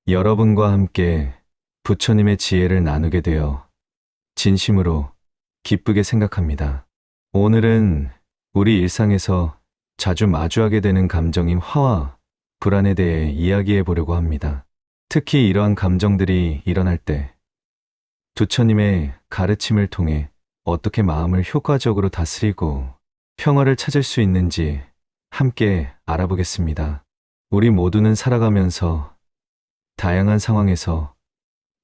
여러분과 함께 부처님의 지혜를 나누게 되어 진심으로 기쁘게 생각합니다. 오늘은 우리 일상에서 자주 마주하게 되는 감정인 화와 불안에 대해 이야기해 보려고 합니다. 특히 이러한 감정들이 일어날 때 부처님의 가르침을 통해 어떻게 마음을 효과적으로 다스리고 평화를 찾을 수 있는지 함께 알아보겠습니다. 우리 모두는 살아가면서 다양한 상황에서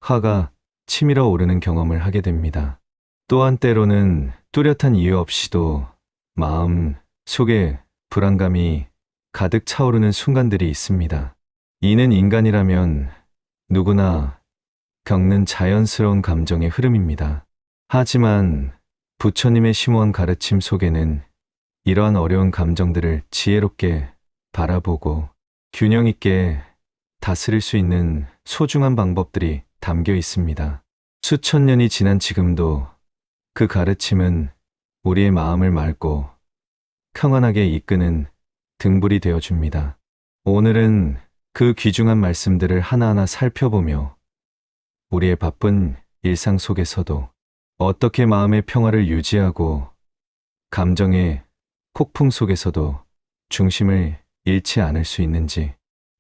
화가 치밀어 오르는 경험을 하게 됩니다. 또한 때로는 뚜렷한 이유 없이도 마음 속에 불안감이 가득 차오르는 순간들이 있습니다. 이는 인간이라면 누구나 겪는 자연스러운 감정의 흐름입니다. 하지만 부처님의 심오한 가르침 속에는 이러한 어려운 감정들을 지혜롭게 바라보고 균형 있게 다스릴 수 있는 소중한 방법들이 담겨 있습니다. 수천 년이 지난 지금도 그 가르침은 우리의 마음을 맑고 평안하게 이끄는 등불이 되어 줍니다. 오늘은 그 귀중한 말씀들을 하나하나 살펴보며 우리의 바쁜 일상 속에서도 어떻게 마음의 평화를 유지하고 감정의 폭풍 속에서도 중심을 잃지 않을 수 있는지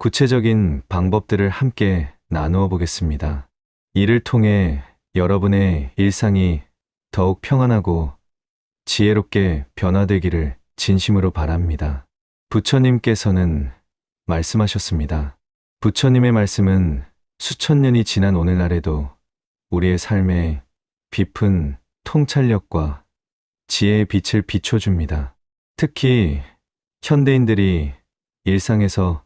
구체적인 방법들을 함께 나누어 보겠습니다. 이를 통해 여러분의 일상이 더욱 평안하고 지혜롭게 변화되기를 진심으로 바랍니다. 부처님께서는 말씀하셨습니다. 부처님의 말씀은 수천 년이 지난 오늘날에도 우리의 삶에 깊은 통찰력과 지혜의 빛을 비춰줍니다. 특히 현대인들이 일상에서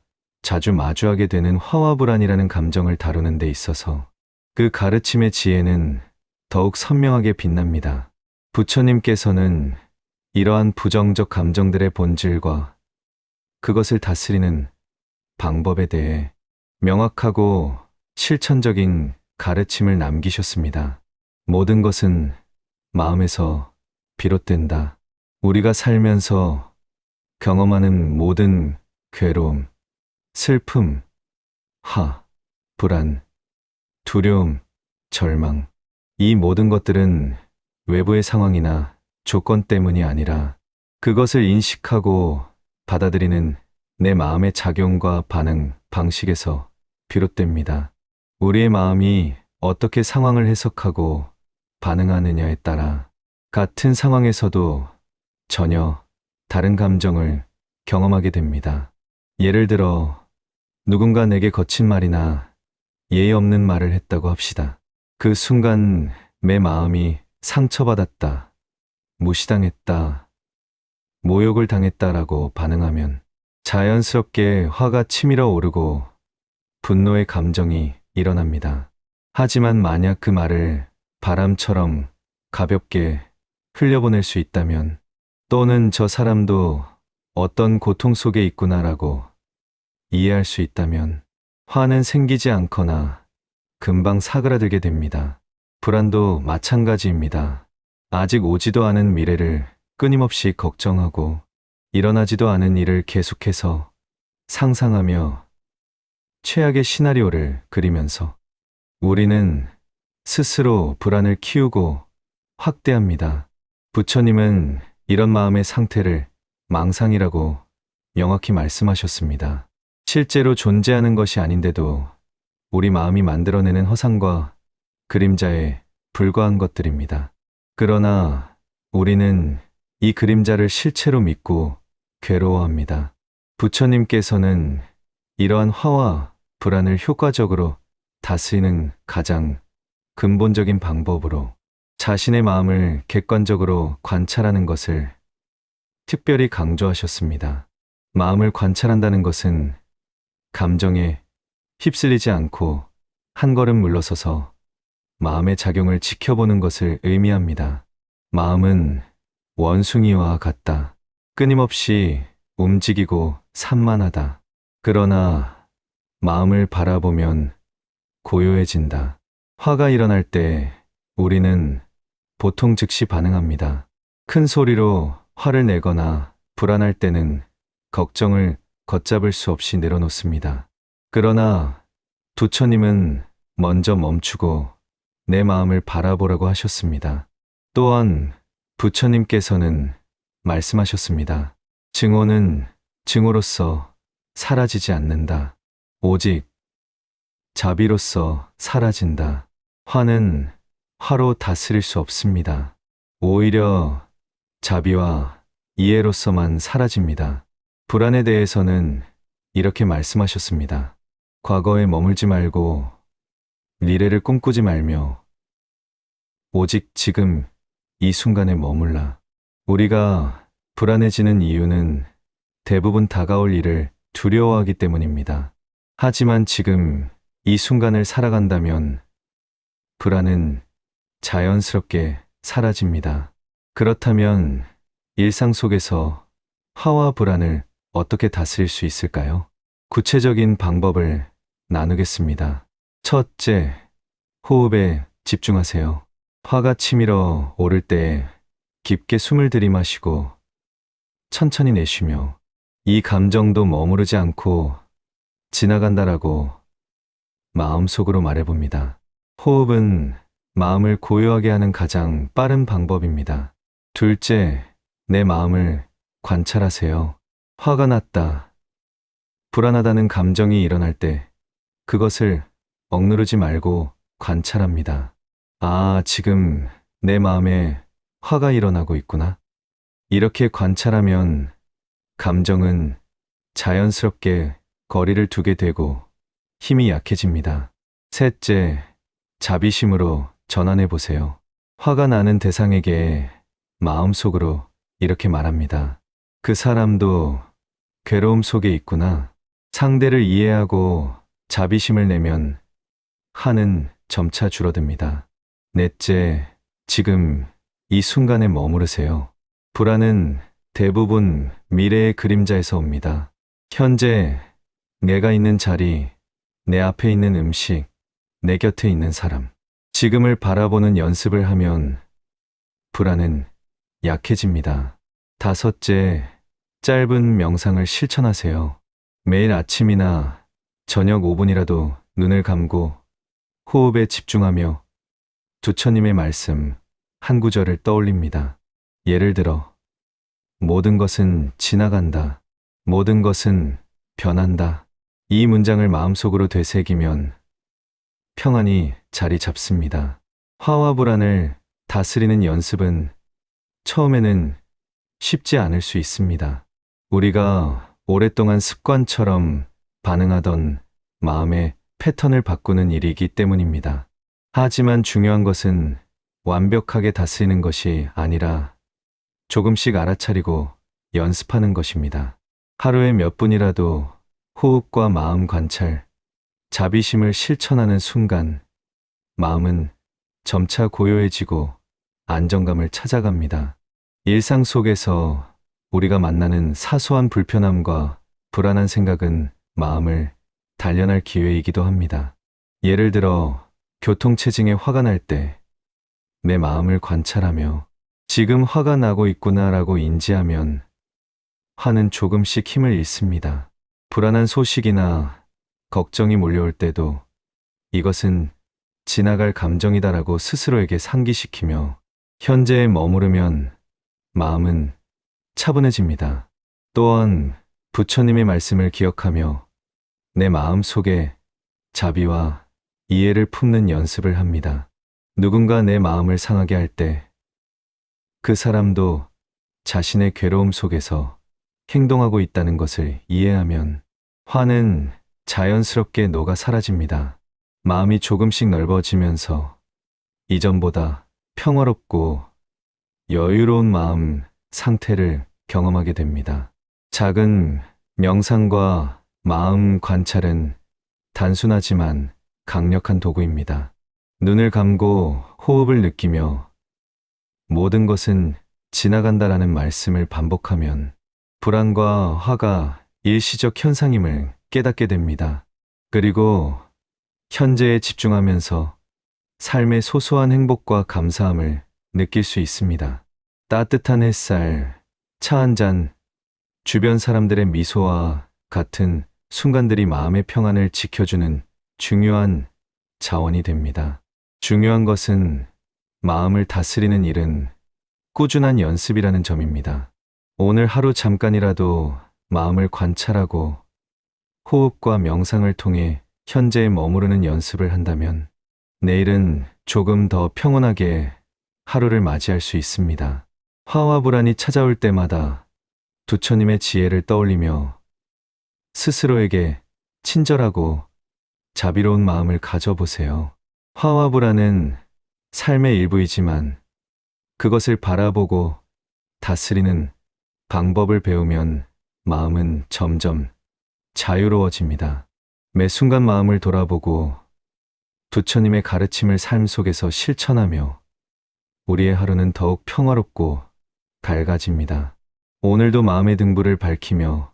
자주 마주하게 되는 화와 불안이라는 감정을 다루는 데 있어서 그 가르침의 지혜는 더욱 선명하게 빛납니다. 부처님께서는 이러한 부정적 감정들의 본질과 그것을 다스리는 방법에 대해 명확하고 실천적인 가르침을 남기셨습니다. 모든 것은 마음에서 비롯된다. 우리가 살면서 경험하는 모든 괴로움, 슬픔, 화, 불안, 두려움, 절망, 이 모든 것들은 외부의 상황이나 조건 때문이 아니라 그것을 인식하고 받아들이는 내 마음의 작용과 반응 방식에서 비롯됩니다. 우리의 마음이 어떻게 상황을 해석하고 반응하느냐에 따라 같은 상황에서도 전혀 다른 감정을 경험하게 됩니다. 예를 들어 누군가 내게 거친 말이나 예의 없는 말을 했다고 합시다. 그 순간 내 마음이 상처받았다, 무시당했다, 모욕을 당했다라고 반응하면 자연스럽게 화가 치밀어 오르고 분노의 감정이 일어납니다. 하지만 만약 그 말을 바람처럼 가볍게 흘려보낼 수 있다면, 또는 저 사람도 어떤 고통 속에 있구나라고 이해할 수 있다면 화는 생기지 않거나 금방 사그라들게 됩니다. 불안도 마찬가지입니다. 아직 오지도 않은 미래를 끊임없이 걱정하고 일어나지도 않은 일을 계속해서 상상하며 최악의 시나리오를 그리면서 우리는 스스로 불안을 키우고 확대합니다. 부처님은 이런 마음의 상태를 망상이라고 명확히 말씀하셨습니다. 실제로 존재하는 것이 아닌데도 우리 마음이 만들어내는 허상과 그림자에 불과한 것들입니다. 그러나 우리는 이 그림자를 실체로 믿고 괴로워합니다. 부처님께서는 이러한 화와 불안을 효과적으로 다스리는 가장 근본적인 방법으로 자신의 마음을 객관적으로 관찰하는 것을 특별히 강조하셨습니다. 마음을 관찰한다는 것은 감정에 휩쓸리지 않고 한 걸음 물러서서 마음의 작용을 지켜보는 것을 의미합니다. 마음은 원숭이와 같다. 끊임없이 움직이고 산만하다. 그러나 마음을 바라보면 고요해진다. 화가 일어날 때 우리는 보통 즉시 반응합니다. 큰 소리로 화를 내거나 불안할 때는 걱정을 걷잡을 수 없이 내려놓습니다. 그러나 부처님은 먼저 멈추고 내 마음을 바라보라고 하셨습니다. 또한 부처님께서는 말씀하셨습니다. 증오는 증오로서 사라지지 않는다. 오직 자비로서 사라진다. 화는 화로 다스릴 수 없습니다. 오히려 자비와 이해로서만 사라집니다. 불안에 대해서는 이렇게 말씀하셨습니다. 과거에 머물지 말고 미래를 꿈꾸지 말며 오직 지금 이 순간에 머물라. 우리가 불안해지는 이유는 대부분 다가올 일을 두려워하기 때문입니다. 하지만 지금 이 순간을 살아간다면 불안은 자연스럽게 사라집니다. 그렇다면 일상 속에서 화와 불안을 어떻게 다스릴 수 있을까요? 구체적인 방법을 나누겠습니다. 첫째, 호흡에 집중하세요. 화가 치밀어 오를 때 깊게 숨을 들이마시고 천천히 내쉬며 이 감정도 머무르지 않고 지나간다라고 마음속으로 말해봅니다. 호흡은 마음을 고요하게 하는 가장 빠른 방법입니다. 둘째, 내 마음을 관찰하세요. 화가 났다, 불안하다는 감정이 일어날 때 그것을 억누르지 말고 관찰합니다. 아, 지금 내 마음에 화가 일어나고 있구나. 이렇게 관찰하면 감정은 자연스럽게 거리를 두게 되고 힘이 약해집니다. 셋째, 자비심으로 전환해 보세요. 화가 나는 대상에게 마음속으로 이렇게 말합니다. 그 사람도 괴로움 속에 있구나. 상대를 이해하고 자비심을 내면 화는 점차 줄어듭니다. 넷째, 지금 이 순간에 머무르세요. 불안은 대부분 미래의 그림자에서 옵니다. 현재 내가 있는 자리, 내 앞에 있는 음식, 내 곁에 있는 사람, 지금을 바라보는 연습을 하면 불안은 약해집니다. 다섯째, 짧은 명상을 실천하세요. 매일 아침이나 저녁 5분이라도 눈을 감고 호흡에 집중하며 부처님의 말씀 한 구절을 떠올립니다. 예를 들어, 모든 것은 지나간다. 모든 것은 변한다. 이 문장을 마음속으로 되새기면 평안이 자리 잡습니다. 화와 불안을 다스리는 연습은 처음에는 쉽지 않을 수 있습니다. 우리가 오랫동안 습관처럼 반응하던 마음의 패턴을 바꾸는 일이기 때문입니다. 하지만 중요한 것은 완벽하게 다스리는 것이 아니라 조금씩 알아차리고 연습하는 것입니다. 하루에 몇 분이라도 호흡과 마음 관찰, 자비심을 실천하는 순간 마음은 점차 고요해지고 안정감을 찾아갑니다. 일상 속에서 우리가 만나는 사소한 불편함과 불안한 생각은 마음을 단련할 기회이기도 합니다. 예를 들어 교통체증에 화가 날 때 내 마음을 관찰하며 지금 화가 나고 있구나라고 인지하면 화는 조금씩 힘을 잃습니다. 불안한 소식이나 걱정이 몰려올 때도 이것은 지나갈 감정이다라고 스스로에게 상기시키며 현재에 머무르면 마음은 차분해집니다. 또한 부처님의 말씀을 기억하며 내 마음 속에 자비와 이해를 품는 연습을 합니다. 누군가 내 마음을 상하게 할 때 그 사람도 자신의 괴로움 속에서 행동하고 있다는 것을 이해하면 화는 자연스럽게 녹아 사라집니다. 마음이 조금씩 넓어지면서 이전보다 평화롭고 여유로운 마음 상태를 경험하게 됩니다. 작은 명상과 마음 관찰은 단순하지만 강력한 도구입니다. 눈을 감고 호흡을 느끼며 모든 것은 지나간다라는 말씀을 반복하면 불안과 화가 일시적 현상임을 깨닫게 됩니다. 그리고 현재에 집중하면서 삶의 소소한 행복과 감사함을 느낄 수 있습니다. 따뜻한 햇살, 차 한 잔, 주변 사람들의 미소와 같은 순간들이 마음의 평안을 지켜주는 중요한 자원이 됩니다. 중요한 것은 마음을 다스리는 일은 꾸준한 연습이라는 점입니다. 오늘 하루 잠깐이라도 마음을 관찰하고 호흡과 명상을 통해 현재에 머무르는 연습을 한다면 내일은 조금 더 평온하게 하루를 맞이할 수 있습니다. 화와 불안이 찾아올 때마다 부처님의 지혜를 떠올리며 스스로에게 친절하고 자비로운 마음을 가져보세요. 화와 불안은 삶의 일부이지만 그것을 바라보고 다스리는 방법을 배우면 마음은 점점 자유로워집니다. 매 순간 마음을 돌아보고 부처님의 가르침을 삶 속에서 실천하며 우리의 하루는 더욱 평화롭고 밝아집니다. 오늘도 마음의 등불을 밝히며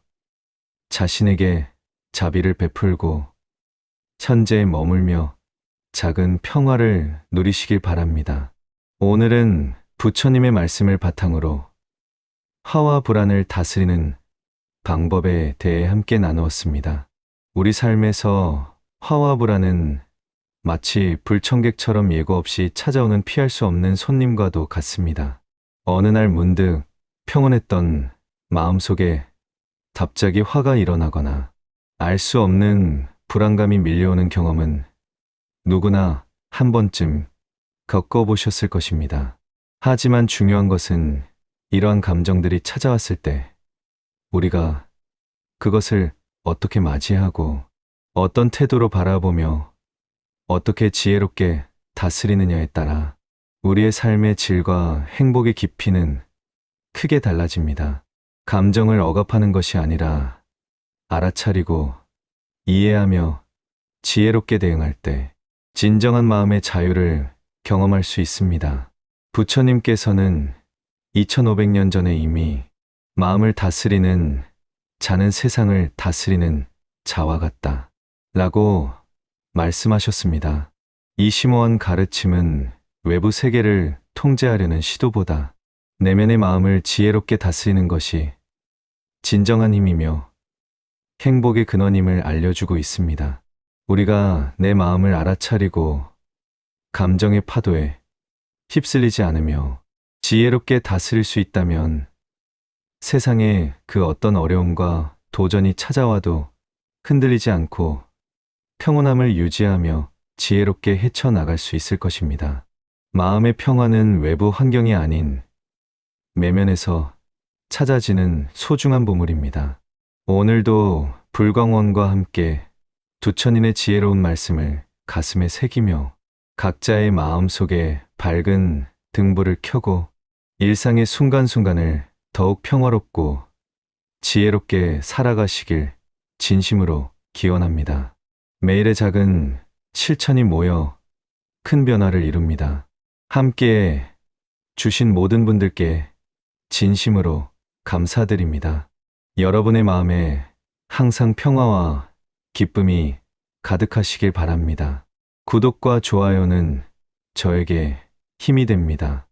자신에게 자비를 베풀고 현재에 머물며 작은 평화를 누리시길 바랍니다. 오늘은 부처님의 말씀을 바탕으로 화와 불안을 다스리는 방법에 대해 함께 나누었습니다. 우리 삶에서 화와 불안은 마치 불청객처럼 예고 없이 찾아오는 피할 수 없는 손님과도 같습니다. 어느 날 문득 평온했던 마음속에 갑자기 화가 일어나거나 알 수 없는 불안감이 밀려오는 경험은 누구나 한 번쯤 겪어보셨을 것입니다. 하지만 중요한 것은 이러한 감정들이 찾아왔을 때 우리가 그것을 어떻게 맞이하고 어떤 태도로 바라보며 어떻게 지혜롭게 다스리느냐에 따라 우리의 삶의 질과 행복의 깊이는 크게 달라집니다. 감정을 억압하는 것이 아니라 알아차리고 이해하며 지혜롭게 대응할 때 진정한 마음의 자유를 경험할 수 있습니다. 부처님께서는 2500년 전에 이미 마음을 다스리는 자는 세상을 다스리는 자와 같다 라고 말씀하셨습니다. 이 심오한 가르침은 외부 세계를 통제하려는 시도보다 내면의 마음을 지혜롭게 다스리는 것이 진정한 힘이며 행복의 근원임을 알려주고 있습니다. 우리가 내 마음을 알아차리고 감정의 파도에 휩쓸리지 않으며 지혜롭게 다스릴 수 있다면 세상에 그 어떤 어려움과 도전이 찾아와도 흔들리지 않고 평온함을 유지하며 지혜롭게 헤쳐나갈 수 있을 것입니다. 마음의 평화는 외부 환경이 아닌 내면에서 찾아지는 소중한 보물입니다. 오늘도 불광원과 함께 부처님의 지혜로운 말씀을 가슴에 새기며 각자의 마음 속에 밝은 등불을 켜고 일상의 순간순간을 더욱 평화롭고 지혜롭게 살아가시길 진심으로 기원합니다. 매일의 작은 실천이 모여 큰 변화를 이룹니다. 함께 주신 모든 분들께 진심으로 감사드립니다. 여러분의 마음에 항상 평화와 기쁨이 가득하시길 바랍니다. 구독과 좋아요는 저에게 힘이 됩니다.